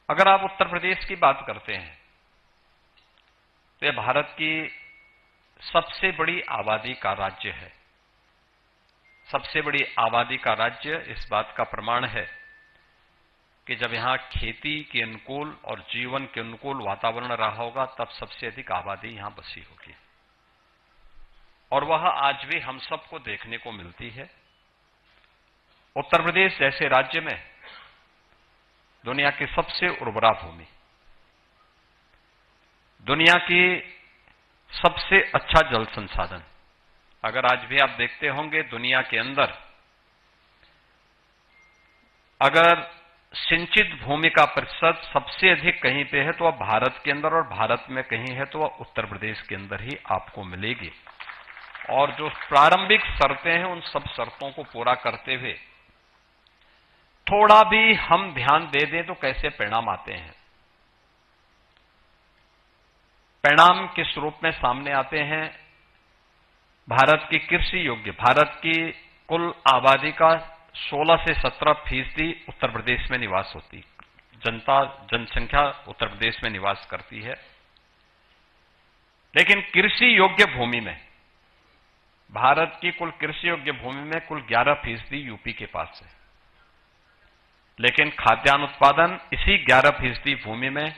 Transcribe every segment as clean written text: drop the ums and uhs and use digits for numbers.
अगर आप उत्तर प्रदेश की बात करते हैं तो यह भारत की सबसे बड़ी आबादी का राज्य है। सबसे बड़ी आबादी का राज्य इस बात का प्रमाण है कि जब यहां खेती के अनुकूल और जीवन के अनुकूल वातावरण रहा होगा तब सबसे अधिक आबादी यहां बसी होगी, और वह आज भी हम सबको देखने को मिलती है। उत्तर प्रदेश जैसे राज्य में दुनिया की सबसे उर्वरा भूमि, दुनिया की सबसे अच्छा जल संसाधन, अगर आज भी आप देखते होंगे दुनिया के अंदर अगर सिंचित भूमि का प्रतिशत सबसे अधिक कहीं पे है तो वह भारत के अंदर, और भारत में कहीं है तो वह उत्तर प्रदेश के अंदर ही आपको मिलेगी। और जो प्रारंभिक शर्तें हैं उन सब शर्तों को पूरा करते हुए थोड़ा भी हम ध्यान दे दें तो कैसे परिणाम आते हैं। परिणाम किस रूप में सामने आते हैं? भारत की कृषि योग्य, भारत की कुल आबादी का 16 से 17% उत्तर प्रदेश में निवास होती, जनसंख्या उत्तर प्रदेश में निवास करती है। लेकिन कृषि योग्य भूमि में, भारत की कुल कृषि योग्य भूमि में कुल 11% यूपी के पास है। लेकिन खाद्यान्न उत्पादन इसी 11% भूमि में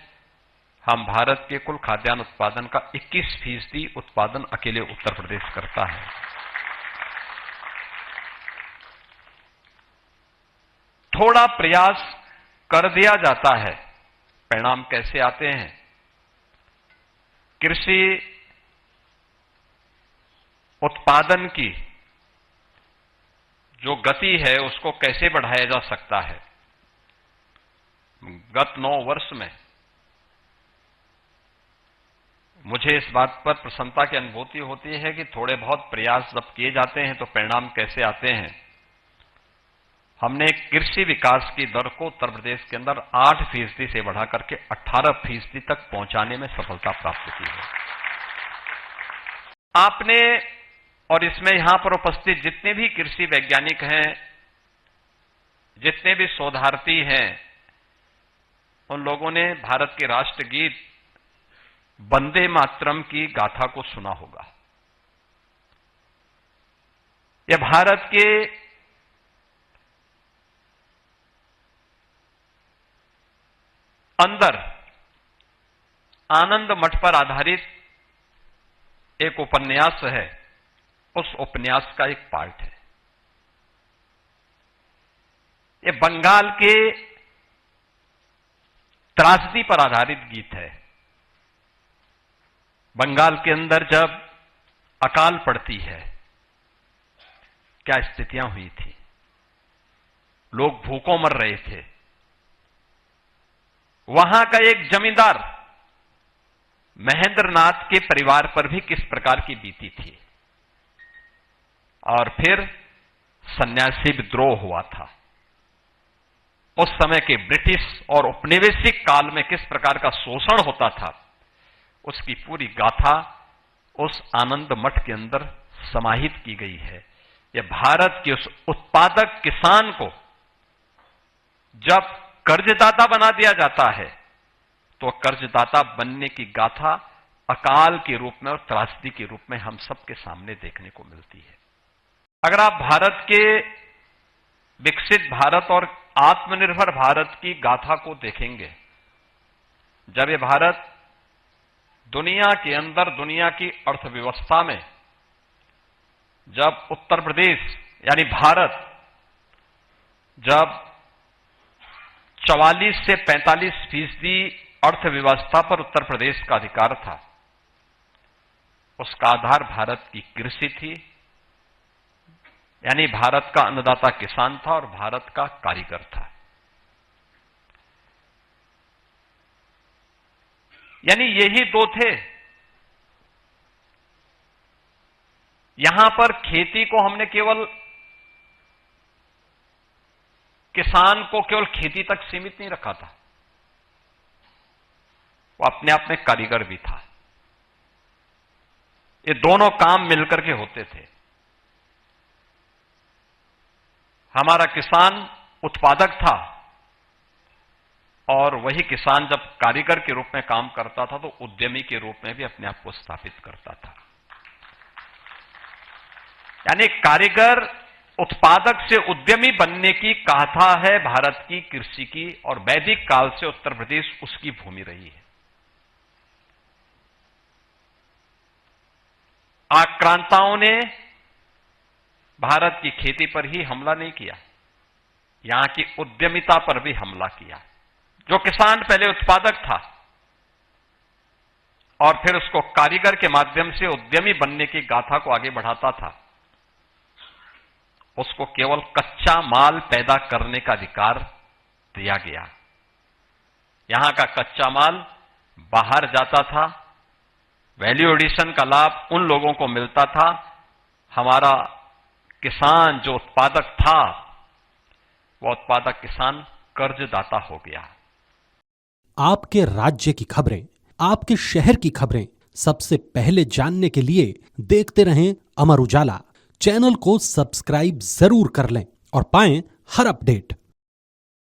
हम भारत के कुल खाद्यान्न उत्पादन का 21% उत्पादन अकेले उत्तर प्रदेश करता है। थोड़ा प्रयास कर दिया जाता है, परिणाम कैसे आते हैं? कृषि उत्पादन की जो गति है उसको कैसे बढ़ाया जा सकता है? गत 9 वर्ष में मुझे इस बात पर प्रसन्नता की अनुभूति होती है कि थोड़े बहुत प्रयास जब किए जाते हैं तो परिणाम कैसे आते हैं। हमने कृषि विकास की दर को उत्तर प्रदेश के अंदर 8% से बढ़ाकर के 18% तक पहुंचाने में सफलता प्राप्त की है। आपने और इसमें यहां पर उपस्थित जितने भी कृषि वैज्ञानिक हैं, जितने भी शोधार्थी हैं, उन लोगों ने भारत के राष्ट्रगीत वंदे मातरम की गाथा को सुना होगा। यह भारत के अंदर आनंद मठ पर आधारित एक उपन्यास है, उस उपन्यास का एक पार्ट है। यह बंगाल के त्रासदी पर आधारित गीत है। बंगाल के अंदर जब अकाल पड़ती है क्या स्थितियां हुई थी, लोग भूखों मर रहे थे। वहां का एक जमींदार महेंद्रनाथ के परिवार पर भी किस प्रकार की बीती थी, और फिर सन्यासी विद्रोह हुआ था। उस समय के ब्रिटिश और औपनिवेशिक काल में किस प्रकार का शोषण होता था, उसकी पूरी गाथा उस आनंद मठ के अंदर समाहित की गई है। यह भारत के उस उत्पादक किसान को जब कर्जदाता बना दिया जाता है तो कर्जदाता बनने की गाथा अकाल के रूप में और त्रासदी के रूप में हम सबके सामने देखने को मिलती है। अगर आप भारत के विकसित भारत और आत्मनिर्भर भारत की गाथा को देखेंगे, जब ये भारत दुनिया के अंदर, दुनिया की अर्थव्यवस्था में, जब उत्तर प्रदेश यानी भारत जब 44 से 45% अर्थव्यवस्था पर उत्तर प्रदेश का अधिकार था, उसका आधार भारत की कृषि थी, यानी भारत का अन्नदाता किसान था और भारत का कारीगर था। यानी यही दो थे। यहां पर खेती को हमने केवल किसान को केवल खेती तक सीमित नहीं रखा था, वो अपने आप में कारीगर भी था। ये दोनों काम मिलकर के होते थे। हमारा किसान उत्पादक था और वही किसान जब कारीगर के रूप में काम करता था तो उद्यमी के रूप में भी अपने आप को स्थापित करता था। यानी कारीगर उत्पादक से उद्यमी बनने की गाथा है भारत की कृषि की, और वैदिक काल से उत्तर प्रदेश उसकी भूमि रही है। आक्रांताओं ने भारत की खेती पर ही हमला नहीं किया, यहां की उद्यमिता पर भी हमला किया। जो किसान पहले उत्पादक था और फिर उसको कारीगर के माध्यम से उद्यमी बनने की गाथा को आगे बढ़ाता था, उसको केवल कच्चा माल पैदा करने का अधिकार दिया गया। यहां का कच्चा माल बाहर जाता था, वैल्यू एडिशन का लाभ उन लोगों को मिलता था। हमारा किसान जो उत्पादक था, वह उत्पादक किसान कर्जदाता हो गया। आपके राज्य की खबरें, आपके शहर की खबरें सबसे पहले जानने के लिए देखते रहें अमर उजाला। चैनल को सब्सक्राइब जरूर कर लें और पाएं हर अपडेट।